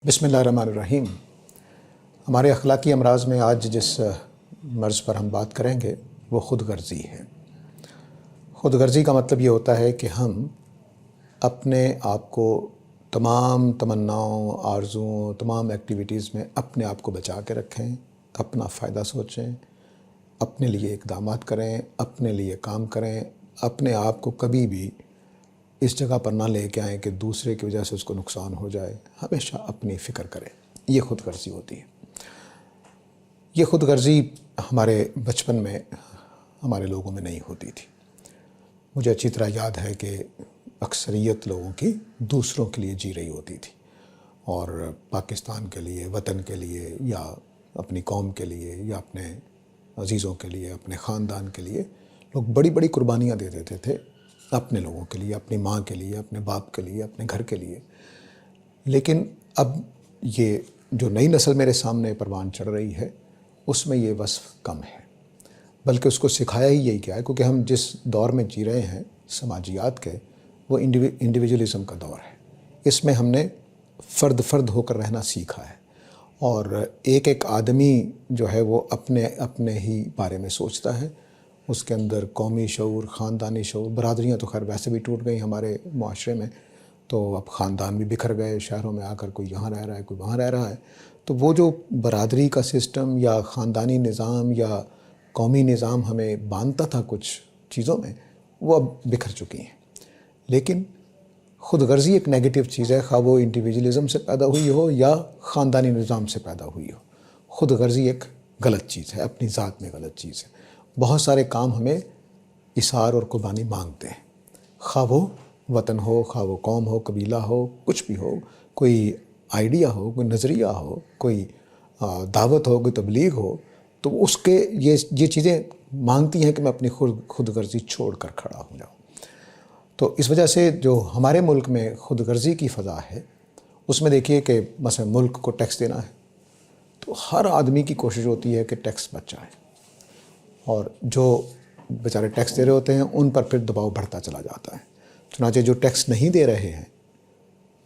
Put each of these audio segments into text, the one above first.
بسم اللہ الرحمن الرحیم۔ ہمارے اخلاقی امراض میں آج جس مرض پر ہم بات کریں گے وہ خود غرضی ہے۔ خود غرضی کا مطلب یہ ہوتا ہے کہ ہم اپنے آپ کو تمام تمناؤں، آرزوؤں، تمام ایکٹیویٹیز میں اپنے آپ کو بچا کے رکھیں، اپنا فائدہ سوچیں، اپنے لیے اقدامات کریں، اپنے لیے کام کریں، اپنے آپ کو کبھی بھی اس جگہ پر نہ لے کے آئیں کہ دوسرے کی وجہ سے اس کو نقصان ہو جائے۔ ہمیشہ اپنی فکر کریں، یہ خود غرضی ہوتی ہے۔ یہ خود غرضی ہمارے بچپن میں ہمارے لوگوں میں نہیں ہوتی تھی۔ مجھے اچھی طرح یاد ہے کہ اکثریت لوگوں کی دوسروں کے لیے جی رہی ہوتی تھی، اور پاکستان کے لیے، وطن کے لیے، یا اپنی قوم کے لیے، یا اپنے عزیزوں کے لیے، اپنے خاندان کے لیے لوگ بڑی بڑی قربانیاں دے دیتے تھے، اپنے لوگوں کے لیے، اپنی ماں کے لیے، اپنے باپ کے لیے، اپنے گھر کے لیے۔ لیکن اب یہ جو نئی نسل میرے سامنے پروان چڑھ رہی ہے اس میں یہ وصف کم ہے، بلکہ اس کو سکھایا ہی یہی کیا ہے، کیونکہ ہم جس دور میں جی رہے ہیں سماجیات کے، وہ انڈیویجولزم کا دور ہے۔ اس میں ہم نے فرد فرد ہو کر رہنا سیکھا ہے، اور ایک ایک آدمی جو ہے وہ اپنے ہی بارے میں سوچتا ہے۔ اس کے اندر قومی شعور، خاندانی شعور، برادریاں تو خیر ویسے بھی ٹوٹ گئی ہمارے معاشرے میں، تو اب خاندان بھی بکھر گئے، شہروں میں آ کر کوئی یہاں رہ رہا ہے، کوئی وہاں رہ رہا ہے۔ تو وہ جو برادری کا سسٹم یا خاندانی نظام یا قومی نظام ہمیں باندھتا تھا کچھ چیزوں میں، وہ اب بکھر چکی ہیں۔ لیکن خود غرضی ایک نیگیٹو چیز ہے، خواہ وہ انڈیویجولزم سے پیدا ہوئی ہو یا خاندانی نظام سے پیدا ہوئی ہو۔ خود غرضی ایک غلط چیز ہے، اپنی ذات میں غلط چیز ہے۔ بہت سارے کام ہمیں اثار اور قربانی مانگتے ہیں، خواہ وہ وطن ہو، خواہ وہ قوم ہو، قبیلہ ہو، کچھ بھی ہو، کوئی آئیڈیا ہو، کوئی نظریہ ہو، کوئی دعوت ہو، کوئی تبلیغ ہو، تو اس کے یہ چیزیں مانگتی ہیں کہ میں اپنی خود غرضی چھوڑ کر کھڑا ہو جاؤں۔ تو اس وجہ سے جو ہمارے ملک میں خود غرضی کی فضا ہے، اس میں دیکھیے کہ مثلا ملک کو ٹیکس دینا ہے تو ہر آدمی کی کوشش ہوتی ہے کہ ٹیکس بچ جائے، اور جو بیچارے ٹیکس دے رہے ہوتے ہیں ان پر پھر دباؤ بڑھتا چلا جاتا ہے۔ چنانچہ جو ٹیکس نہیں دے رہے ہیں،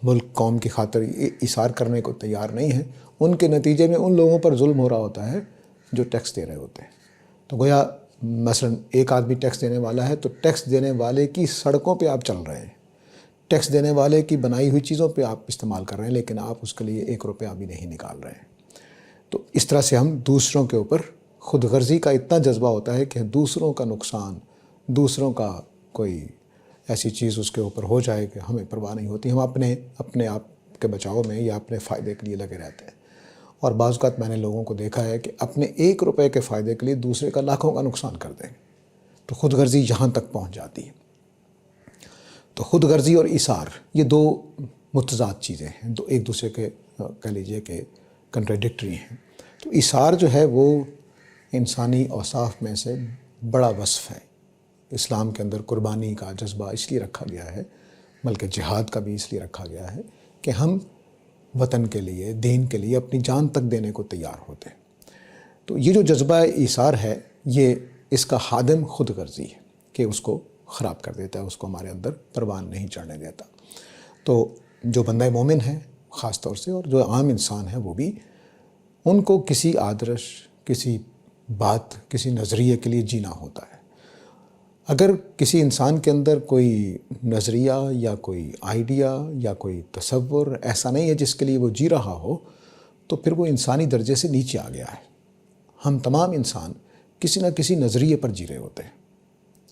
ملک قوم کی خاطر ایثار کرنے کو تیار نہیں ہیں، ان کے نتیجے میں ان لوگوں پر ظلم ہو رہا ہوتا ہے جو ٹیکس دے رہے ہوتے ہیں۔ تو گویا مثلا ایک آدمی ٹیکس دینے والا ہے تو ٹیکس دینے والے کی سڑکوں پہ آپ چل رہے ہیں، ٹیکس دینے والے کی بنائی ہوئی چیزوں پہ آپ استعمال کر رہے ہیں، لیکن آپ اس کے لیے 1 روپیہ بھی نہیں نکال رہے ہیں۔ تو اس طرح سے ہم دوسروں کے اوپر خود غرضی کا اتنا جذبہ ہوتا ہے کہ دوسروں کا نقصان، دوسروں کا کوئی ایسی چیز اس کے اوپر ہو جائے کہ ہمیں پرواہ نہیں ہوتی، ہم اپنے آپ کے بچاؤ میں یا اپنے فائدے کے لیے لگے رہتے ہیں۔ اور بعض اوقات میں نے لوگوں کو دیکھا ہے کہ اپنے 1 روپے کے فائدے کے لیے دوسرے کا لاکھوں کا نقصان کر دیں گے۔ تو خود غرضی یہاں تک پہنچ جاتی ہے۔ تو خود غرضی اور ایثار یہ 2 متضاد چیزیں ہیں، ایک دوسرے کے کہہ لیجئے کہ کنٹراڈکٹری ہیں۔ تو ایثار جو ہے وہ انسانی اوصاف میں سے بڑا وصف ہے۔ اسلام کے اندر قربانی کا جذبہ اس لیے رکھا گیا ہے، بلکہ جہاد کا بھی اس لیے رکھا گیا ہے کہ ہم وطن کے لیے، دین کے لیے اپنی جان تک دینے کو تیار ہوتے ہیں۔ تو یہ جو جذبہ ایثار ہے، یہ اس کا خادم خود غرضی ہے کہ اس کو خراب کر دیتا ہے، اس کو ہمارے اندر پروان نہیں چڑھنے دیتا۔ تو جو بندہ مومن ہے خاص طور سے، اور جو عام انسان ہے وہ بھی، ان کو کسی آدرش، کسی بات، کسی نظریے کے لیے جینا ہوتا ہے۔ اگر کسی انسان کے اندر کوئی نظریہ یا کوئی آئیڈیا یا کوئی تصور ایسا نہیں ہے جس کے لیے وہ جی رہا ہو، تو پھر وہ انسانی درجے سے نیچے آ گیا ہے۔ ہم تمام انسان کسی نہ کسی نظریے پر جی رہے ہوتے ہیں۔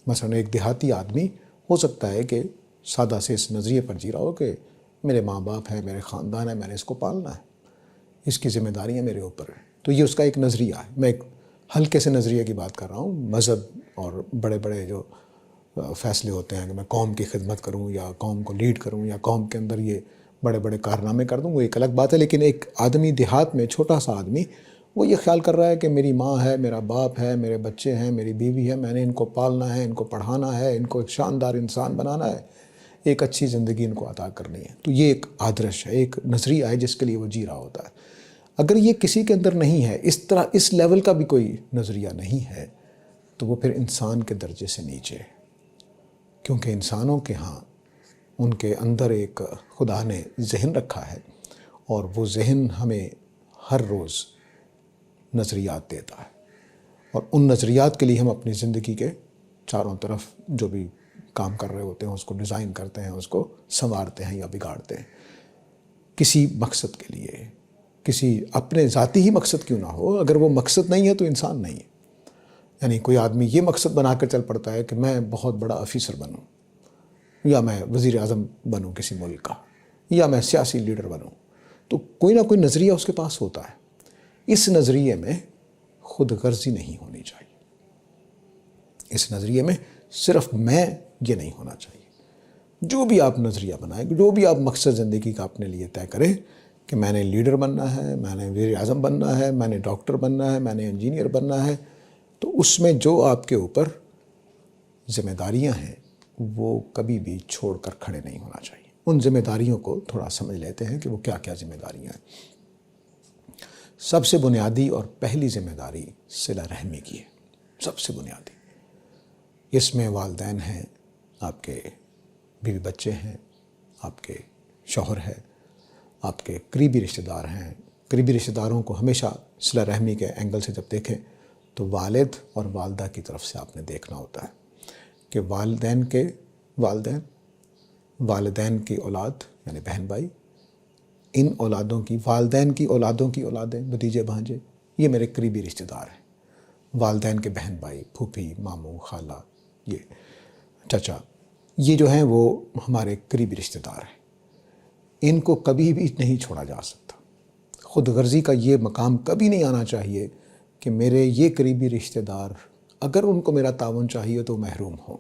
مثلا ایک دیہاتی آدمی ہو سکتا ہے کہ سادہ سے اس نظریے پر جی رہا ہو کہ میرے ماں باپ ہے، میرے خاندان ہے، میں نے اس کو پالنا ہے، اس کی ذمہ داریاں میرے اوپر ہیں۔ تو یہ اس کا ایک نظریہ ہے۔ میں ایک ہلکے سے نظریے کی بات کر رہا ہوں۔ مذہب اور بڑے بڑے جو فیصلے ہوتے ہیں کہ میں قوم کی خدمت کروں یا قوم کو لیڈ کروں یا قوم کے اندر یہ بڑے بڑے کارنامے کر دوں، وہ ایک الگ بات ہے۔ لیکن ایک آدمی دیہات میں، چھوٹا سا آدمی، وہ یہ خیال کر رہا ہے کہ میری ماں ہے، میرا باپ ہے، میرے بچے ہیں، میری بیوی ہے، میں نے ان کو پالنا ہے، ان کو پڑھانا ہے، ان کو ایک شاندار انسان بنانا ہے، ایک اچھی زندگی ان کو عطا کرنی ہے۔ تو یہ ایک آدرش ہے، ایک نظریہ ہے جس کے لیے وہ جی رہا ہوتا ہے۔ اگر یہ کسی کے اندر نہیں ہے، اس طرح اس لیول کا بھی کوئی نظریہ نہیں ہے، تو وہ پھر انسان کے درجے سے نیچے ہے۔ کیونکہ انسانوں کے ہاں ان کے اندر ایک خدا نے ذہن رکھا ہے، اور وہ ذہن ہمیں ہر روز نظریات دیتا ہے، اور ان نظریات کے لیے ہم اپنی زندگی کے چاروں طرف جو بھی کام کر رہے ہوتے ہیں اس کو ڈیزائن کرتے ہیں، اس کو سنوارتے ہیں یا بگاڑتے ہیں کسی مقصد کے لیے، کسی اپنے ذاتی ہی مقصد کیوں نہ ہو، اگر وہ مقصد نہیں ہے تو انسان نہیں ہے۔ یعنی کوئی آدمی یہ مقصد بنا کر چل پڑتا ہے کہ میں بہت بڑا آفیسر بنوں، یا میں وزیر اعظم بنوں کسی ملک کا، یا میں سیاسی لیڈر بنوں، تو کوئی نہ کوئی نظریہ اس کے پاس ہوتا ہے۔ اس نظریے میں خود غرضی نہیں ہونی چاہیے، اس نظریے میں صرف میں یہ نہیں ہونا چاہیے۔ جو بھی آپ نظریہ بنائیں، جو بھی آپ مقصد زندگی کا اپنے لیے طے کریں کہ میں نے لیڈر بننا ہے، میں نے وزیر اعظم بننا ہے، میں نے ڈاکٹر بننا ہے، میں نے انجینئر بننا ہے، تو اس میں جو آپ کے اوپر ذمہ داریاں ہیں وہ کبھی بھی چھوڑ کر کھڑے نہیں ہونا چاہیے۔ ان ذمہ داریوں کو تھوڑا سمجھ لیتے ہیں کہ وہ کیا کیا ذمہ داریاں ہیں۔ سب سے بنیادی اور پہلی ذمہ داری صلہ رحمی کی ہے، سب سے بنیادی۔ اس میں والدین ہیں، آپ کے بیوی بچے ہیں، آپ کے شوہر ہے، آپ کے قریبی رشتہ دار ہیں۔ قریبی رشتہ داروں کو ہمیشہ صلہ رحمی کے اینگل سے جب دیکھیں تو والد اور والدہ کی طرف سے آپ نے دیکھنا ہوتا ہے کہ والدین کے والدین، والدین کی اولاد یعنی بہن بھائی، ان اولادوں کی، والدین کی اولادوں کی اولادیں، بھتیجے بھانجے، یہ میرے قریبی رشتہ دار ہیں۔ والدین کے بہن بھائی، پھوپھی، ماموں، خالہ، یہ چچا، یہ جو ہیں وہ ہمارے قریبی رشتہ دار ہیں۔ ان کو کبھی بھی نہیں چھوڑا جا سکتا۔ خود غرضی کا یہ مقام کبھی نہیں آنا چاہیے کہ میرے یہ قریبی رشتہ دار اگر ان کو میرا تعاون چاہیے تو محروم ہو،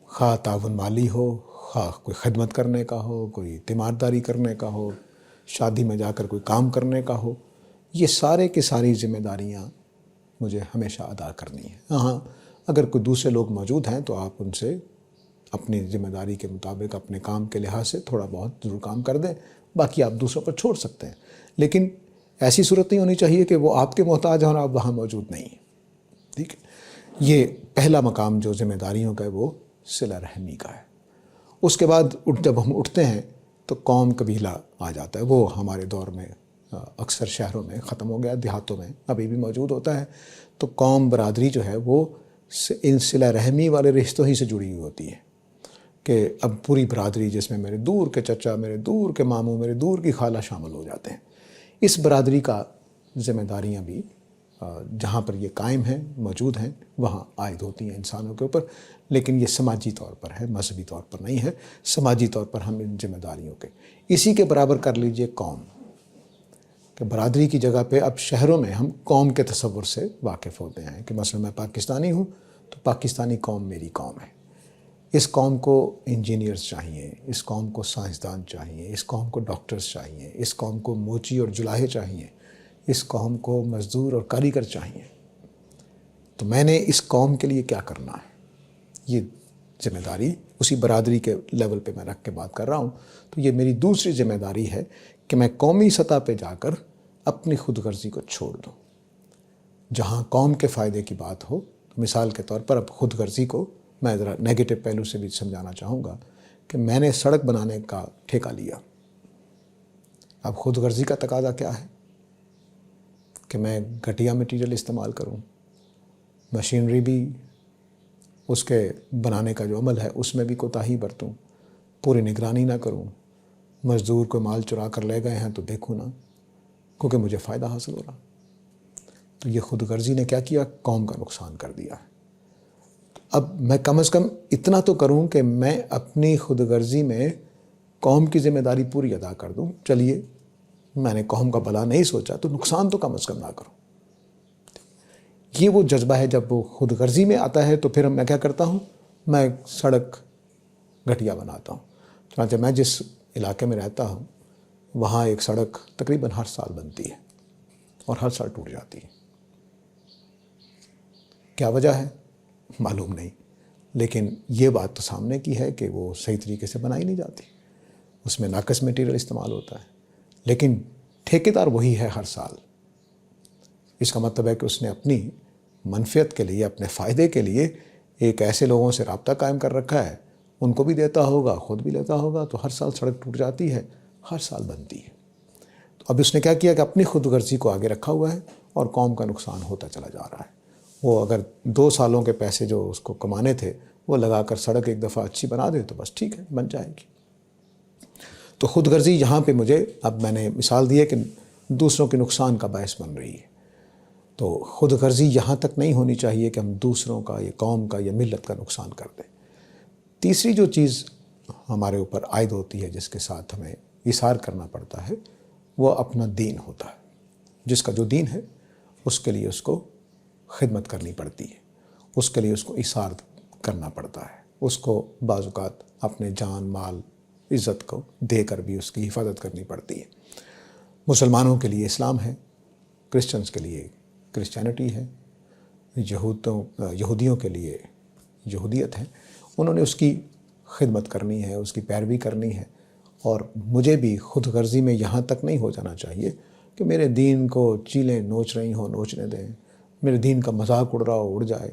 خواہ تعاون مالی ہو، خواہ کوئی خدمت کرنے کا ہو، کوئی تیمارداری کرنے کا ہو، شادی میں جا کر کوئی کام کرنے کا ہو، یہ سارے کی ساری ذمہ داریاں مجھے ہمیشہ ادا کرنی ہیں۔ ہاں، اگر کوئی دوسرے لوگ موجود ہیں تو آپ ان سے اپنی ذمہ داری کے مطابق اپنے کام کے لحاظ سے تھوڑا بہت ضرور کام کر دیں، باقی آپ دوسروں پر چھوڑ سکتے ہیں، لیکن ایسی صورت نہیں ہونی چاہیے کہ وہ آپ کے محتاج ہیں اور آپ وہاں موجود نہیں ہیں۔ ٹھیک ہے، یہ پہلا مقام جو ذمہ داریوں کا ہے وہ صلہ رحمی کا ہے۔ اس کے بعد جب ہم اٹھتے ہیں تو قوم قبیلہ آ جاتا ہے۔ وہ ہمارے دور میں اکثر شہروں میں ختم ہو گیا، دیہاتوں میں ابھی بھی موجود ہوتا ہے۔ تو قوم برادری جو ہے وہ ان صلہ رحمی والے رشتوں ہی سے جڑی ہوئی ہوتی ہے کہ اب پوری برادری جس میں میرے دور کے چچا، میرے دور کے ماموں، میرے دور کی خالہ شامل ہو جاتے ہیں۔ اس برادری کا ذمہ داریاں بھی جہاں پر یہ قائم ہیں، موجود ہیں، وہاں عائد ہوتی ہیں انسانوں کے اوپر، لیکن یہ سماجی طور پر ہے، مذہبی طور پر نہیں ہے۔ سماجی طور پر ہم ان ذمہ داریوں کے اسی کے برابر کر لیجئے قوم، کہ برادری کی جگہ پہ اب شہروں میں ہم قوم کے تصور سے واقف ہوتے ہیں کہ مثلا میں پاکستانی ہوں تو پاکستانی قوم میری قوم ہے۔ اس قوم کو انجینئرز چاہیے، اس قوم کو سائنسدان چاہیے، اس قوم کو ڈاکٹرز چاہیے، اس قوم کو موچی اور جلاہے چاہیے، اس قوم کو مزدور اور کاریگر چاہیے۔ تو میں نے اس قوم کے لیے کیا کرنا ہے، یہ ذمہ داری اسی برادری کے لیول پہ میں رکھ کے بات کر رہا ہوں۔ تو یہ میری دوسری ذمہ داری ہے کہ میں قومی سطح پہ جا کر اپنی خود غرضی کو چھوڑ دوں۔ جہاں قوم کے فائدے کی بات ہو، مثال کے طور پر اب خود غرضی کو میں ذرا نیگیٹو پہلو سے بھی سمجھانا چاہوں گا کہ میں نے سڑک بنانے کا ٹھیکہ لیا۔ اب خود غرضی کا تقاضا کیا ہے کہ میں گھٹیا مٹیریل استعمال کروں، مشینری بھی اس کے بنانے کا جو عمل ہے اس میں بھی کوتاہی برتوں، پوری نگرانی نہ کروں، مزدور کو مال چرا کر لے گئے ہیں تو دیکھوں نہ، کیونکہ مجھے فائدہ حاصل ہو رہا۔ تو یہ خود غرضی نے کیا کیا، قوم کا نقصان کر دیا ہے۔ اب میں کم از کم اتنا تو کروں کہ میں اپنی خود غرضی میں قوم کی ذمہ داری پوری ادا کر دوں۔ چلیے میں نے قوم کا بھلا نہیں سوچا تو نقصان تو کم از کم نہ کروں۔ یہ وہ جذبہ ہے، جب وہ خود غرضی میں آتا ہے تو پھر میں کیا کرتا ہوں، میں سڑک گھٹیا بناتا ہوں۔ چنانچہ میں جس علاقے میں رہتا ہوں وہاں ایک سڑک تقریباً ہر سال بنتی ہے اور ہر سال ٹوٹ جاتی ہے۔ کیا وجہ ہے معلوم نہیں، لیکن یہ بات تو سامنے کی ہے کہ وہ صحیح طریقے سے بنائی نہیں جاتی، اس میں ناقص میٹیریل استعمال ہوتا ہے، لیکن ٹھیکیدار وہی ہے ہر سال۔ اس کا مطلب ہے کہ اس نے اپنی منفعت کے لیے، اپنے فائدے کے لیے ایک ایسے لوگوں سے رابطہ قائم کر رکھا ہے، ان کو بھی دیتا ہوگا، خود بھی لیتا ہوگا، تو ہر سال سڑک ٹوٹ جاتی ہے، ہر سال بنتی ہے۔ اب اس نے کیا کیا کہ اپنی خود غرضی کو آگے رکھا ہوا ہے اور قوم کا نقصان ہوتا چلا جا رہا ہے۔ وہ اگر 2 سالوں کے پیسے جو اس کو کمانے تھے وہ لگا کر سڑک ایک دفعہ اچھی بنا دے تو بس ٹھیک ہے، بن جائے گی۔ تو خود غرضی یہاں پہ مجھے، اب میں نے مثال دی ہے کہ دوسروں کے نقصان کا باعث بن رہی ہے، تو خود غرضی یہاں تک نہیں ہونی چاہیے کہ ہم دوسروں کا یا قوم کا یا ملت کا نقصان کر دیں۔ تیسری جو چیز ہمارے اوپر عائد ہوتی ہے، جس کے ساتھ ہمیں ایثار کرنا پڑتا ہے، وہ اپنا دین ہوتا ہے۔ جس کا جو دین ہے اس کے لیے اس کو خدمت کرنی پڑتی ہے، اس کے لیے اس کو ایثار کرنا پڑتا ہے، اس کو بعض اوقات اپنے جان مال عزت کو دے کر بھی اس کی حفاظت کرنی پڑتی ہے۔ مسلمانوں کے لیے اسلام ہے، کرسچنز کے لیے کرسچینٹی ہے، یہودیوں کے لیے یہودیت ہے۔ انہوں نے اس کی خدمت کرنی ہے، اس کی پیروی کرنی ہے، اور مجھے بھی خود غرضی میں یہاں تک نہیں ہو جانا چاہیے کہ میرے دین کو چیلیں نوچ رہی ہوں نوچنے دیں، میرے دین کا مذاق اڑ رہا ہو اڑ جائے،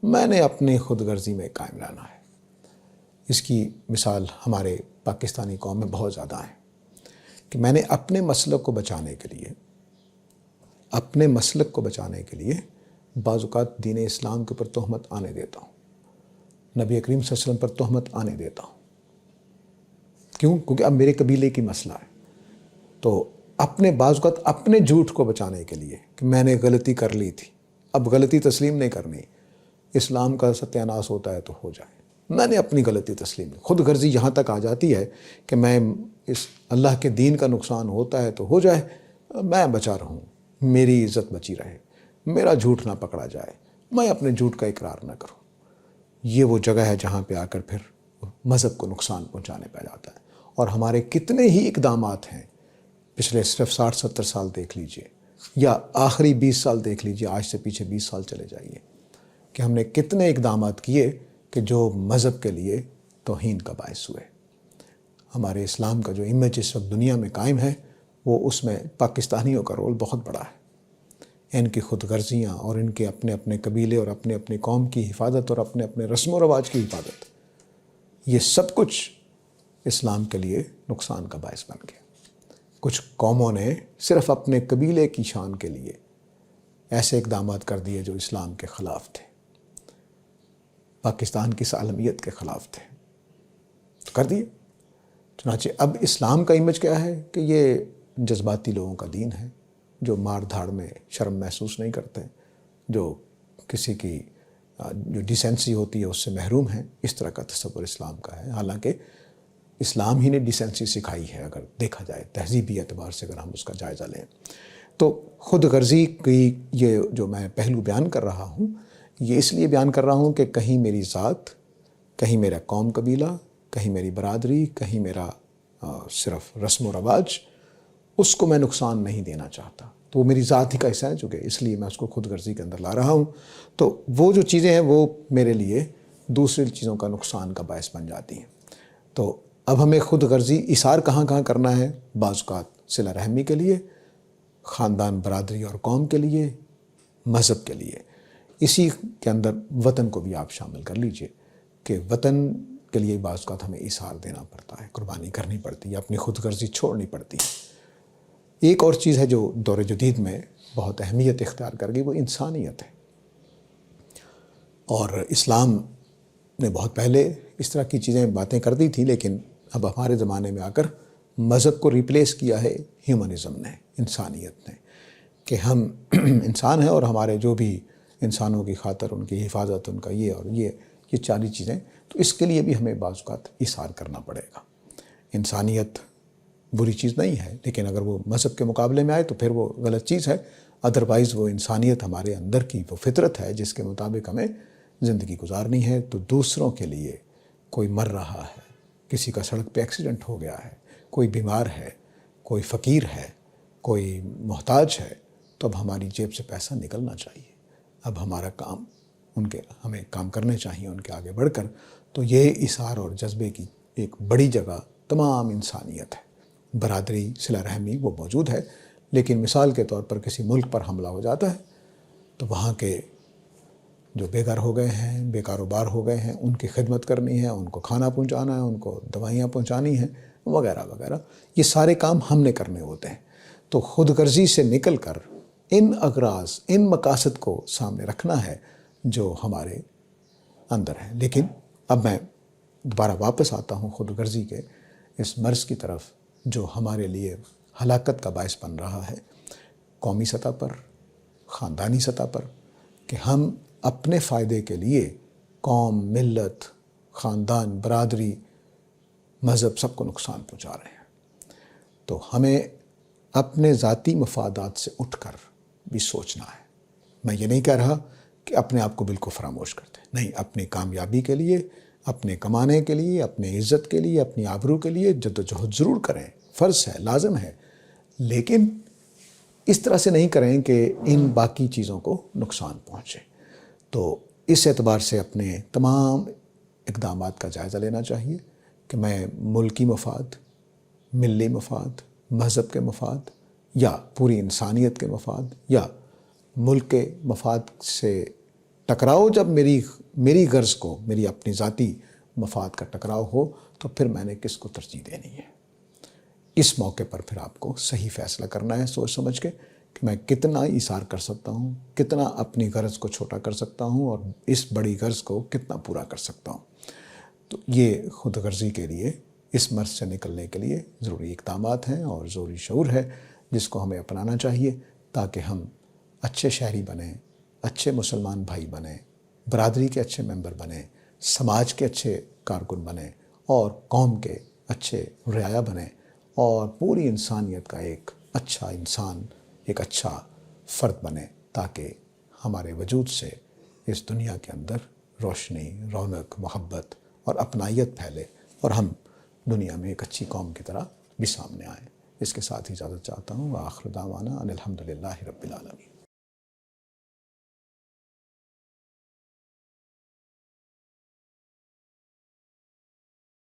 میں نے اپنی خود غرضی میں قائم رہنا ہے۔ اس کی مثال ہمارے پاکستانی قوم میں بہت زیادہ ہے کہ میں نے اپنے مسلک کو بچانے کے لیے بعض اوقات دین اسلام کے اوپر تہمت آنے دیتا ہوں، نبی کریم صلی اللہ علیہ وسلم پر تہمت آنے دیتا ہوں۔ کیوں؟ کیونکہ اب میرے قبیلے کی مسئلہ ہے، تو بعض اوقات اپنے جھوٹ کو بچانے کے لیے کہ میں نے غلطی کر لی تھی، اب غلطی تسلیم نہیں کرنی، اسلام کا ستیہ ناش ہوتا ہے تو ہو جائے، میں نے اپنی غلطی تسلیم کی۔ خود غرضی یہاں تک آ جاتی ہے کہ میں اس اللہ کے دین کا نقصان ہوتا ہے تو ہو جائے، میں بچا رہوں، میری عزت بچی رہے، میرا جھوٹ نہ پکڑا جائے، میں اپنے جھوٹ کا اقرار نہ کروں۔ یہ وہ جگہ ہے جہاں پہ آ کر پھر مذہب کو نقصان پہنچانے پہ جاتا ہے۔ اور ہمارے کتنے ہی اقدامات ہیں، پچھلے صرف 60-70 سال دیکھ لیجئے یا آخری 20 سال دیکھ لیجئے، آج سے پیچھے 20 سال چلے جائیے، کہ ہم نے کتنے اقدامات کیے کہ جو مذہب کے لیے توہین کا باعث ہوئے۔ ہمارے اسلام کا جو امیج اس وقت دنیا میں قائم ہے، وہ اس میں پاکستانیوں کا رول بہت بڑا ہے۔ ان کی خود غرضیاں اور ان کے اپنے اپنے قبیلے اور اپنے اپنے قوم کی حفاظت اور اپنے اپنے رسم و رواج کی حفاظت، یہ سب کچھ اسلام کے لیے نقصان کا باعث بن گیا۔ کچھ قوموں نے صرف اپنے قبیلے کی شان کے لیے ایسے اقدامات کر دیے جو اسلام کے خلاف تھے، پاکستان کی سالمیت کے خلاف تھے، تو کر دیے۔ چنانچہ اب اسلام کا امیج کیا ہے کہ یہ جذباتی لوگوں کا دین ہے، جو مار دھاڑ میں شرم محسوس نہیں کرتے، جو کسی کی جو ڈیسنسی ہوتی ہے اس سے محروم ہیں، اس طرح کا تصور اسلام کا ہے۔ حالانکہ اسلام ہی نے ڈیسنسی سکھائی ہے، اگر دیکھا جائے تہذیبی اعتبار سے اگر ہم اس کا جائزہ لیں تو۔ خود غرضی کی یہ جو میں پہلو بیان کر رہا ہوں، یہ اس لیے بیان کر رہا ہوں کہ کہیں میری ذات، کہیں میرا قوم قبیلہ، کہیں میری برادری، کہیں میرا صرف رسم و رواج، اس کو میں نقصان نہیں دینا چاہتا، تو وہ میری ذات ہی کا حصہ ہے، چونکہ اس لیے میں اس کو خود غرضی کے اندر لا رہا ہوں۔ تو وہ جو چیزیں ہیں وہ میرے لیے دوسری چیزوں کا نقصان کا باعث بن جاتی ہیں۔ تو اب ہمیں خود غرضی ایثار کہاں کہاں کرنا ہے؟ بعض اوقات صلہ رحمی کے لیے، خاندان برادری اور قوم کے لیے، مذہب کے لیے، اسی کے اندر وطن کو بھی آپ شامل کر لیجئے کہ وطن کے لیے بعض اوقات ہمیں ایثار دینا پڑتا ہے، قربانی کرنی پڑتی ہے، اپنی خود غرضی چھوڑنی پڑتی ہے۔ ایک اور چیز ہے جو دور جدید میں بہت اہمیت اختیار کر گئی، وہ انسانیت ہے۔ اور اسلام نے بہت پہلے اس طرح کی چیزیں باتیں کر دی تھی، لیکن اب ہمارے زمانے میں آ کر مذہب کو ریپلیس کیا ہے ہیومنزم نے، انسانیت نے، کہ ہم انسان ہیں اور ہمارے جو بھی انسانوں کی خاطر ان کی حفاظت، ان کا یہ اور یہ 4 چیزیں، تو اس کے لیے بھی ہمیں بعض اوقات ایثار کرنا پڑے گا۔ انسانیت بری چیز نہیں ہے، لیکن اگر وہ مذہب کے مقابلے میں آئے تو پھر وہ غلط چیز ہے۔ ادروائز وہ انسانیت ہمارے اندر کی وہ فطرت ہے جس کے مطابق ہمیں زندگی گزارنی ہے۔ تو دوسروں کے لیے کوئی مر رہا ہے، کسی کا سڑک پہ ایکسیڈنٹ ہو گیا ہے، کوئی بیمار ہے، کوئی فقیر ہے، کوئی محتاج ہے، تو اب ہماری جیب سے پیسہ نکلنا چاہیے، اب ہمارا کام ہمیں کام کرنے چاہیے ان کے آگے بڑھ کر۔ تو یہ ایثار اور جذبے کی ایک بڑی جگہ تمام انسانیت ہے۔ برادری، صلہ رحمی وہ موجود ہے، لیکن مثال کے طور پر کسی ملک پر حملہ ہو جاتا ہے تو وہاں کے جو بے گھر ہو گئے ہیں، بے کاروبار ہو گئے ہیں، ان کی خدمت کرنی ہے، ان کو کھانا پہنچانا ہے، ان کو دوائیاں پہنچانی ہیں، وغیرہ وغیرہ، یہ سارے کام ہم نے کرنے ہوتے ہیں۔ تو خود غرضی سے نکل کر ان اغراض، ان مقاصد کو سامنے رکھنا ہے جو ہمارے اندر ہیں۔ لیکن اب میں دوبارہ واپس آتا ہوں خود غرضی کے اس مرض کی طرف جو ہمارے لیے ہلاکت کا باعث بن رہا ہے، قومی سطح پر، خاندانی سطح پر، کہ ہم اپنے فائدے کے لیے قوم، ملت، خاندان، برادری، مذہب سب کو نقصان پہنچا رہے ہیں۔ تو ہمیں اپنے ذاتی مفادات سے اٹھ کر بھی سوچنا ہے۔ میں یہ نہیں کہہ رہا کہ اپنے آپ کو بالکل فراموش کر دیں، نہیں، اپنی کامیابی کے لیے، اپنے کمانے کے لیے، اپنے عزت کے لیے، اپنی آبرو کے لیے جدوجہد ضرور کریں، فرض ہے، لازم ہے، لیکن اس طرح سے نہیں کریں کہ ان باقی چیزوں کو نقصان پہنچے۔ تو اس اعتبار سے اپنے تمام اقدامات کا جائزہ لینا چاہیے کہ میں ملکی مفاد، ملی مفاد، مذہب کے مفاد، یا پوری انسانیت کے مفاد، یا ملک کے مفاد سے ٹکراؤ جب میری غرض کو، میری اپنی ذاتی مفاد کا ٹکراؤ ہو، تو پھر میں نے کس کو ترجیح دینی ہے۔ اس موقع پر پھر آپ کو صحیح فیصلہ کرنا ہے سوچ سمجھ کے کہ میں کتنا ایثار کر سکتا ہوں، کتنا اپنی غرض کو چھوٹا کر سکتا ہوں، اور اس بڑی غرض کو کتنا پورا کر سکتا ہوں۔ تو یہ خود غرضی کے لیے، اس مرض سے نکلنے کے لیے ضروری اقدامات ہیں اور ضروری شعور ہے جس کو ہمیں اپنانا چاہیے تاکہ ہم اچھے شہری بنیں، اچھے مسلمان بھائی بنیں، برادری کے اچھے ممبر بنیں، سماج کے اچھے کارکن بنیں، اور قوم کے اچھے رعایا بنیں، اور پوری انسانیت کا ایک اچھا انسان، ایک اچھا فرد بنے، تاکہ ہمارے وجود سے اس دنیا کے اندر روشنی، رونق، محبت اور اپنائیت پھیلے، اور ہم دنیا میں ایک اچھی قوم کی طرح بھی سامنے آئیں۔ اس کے ساتھ ہی اجازت چاہتا ہوں۔ وآخر دعوانا ان الحمدللہ رب العالمین۔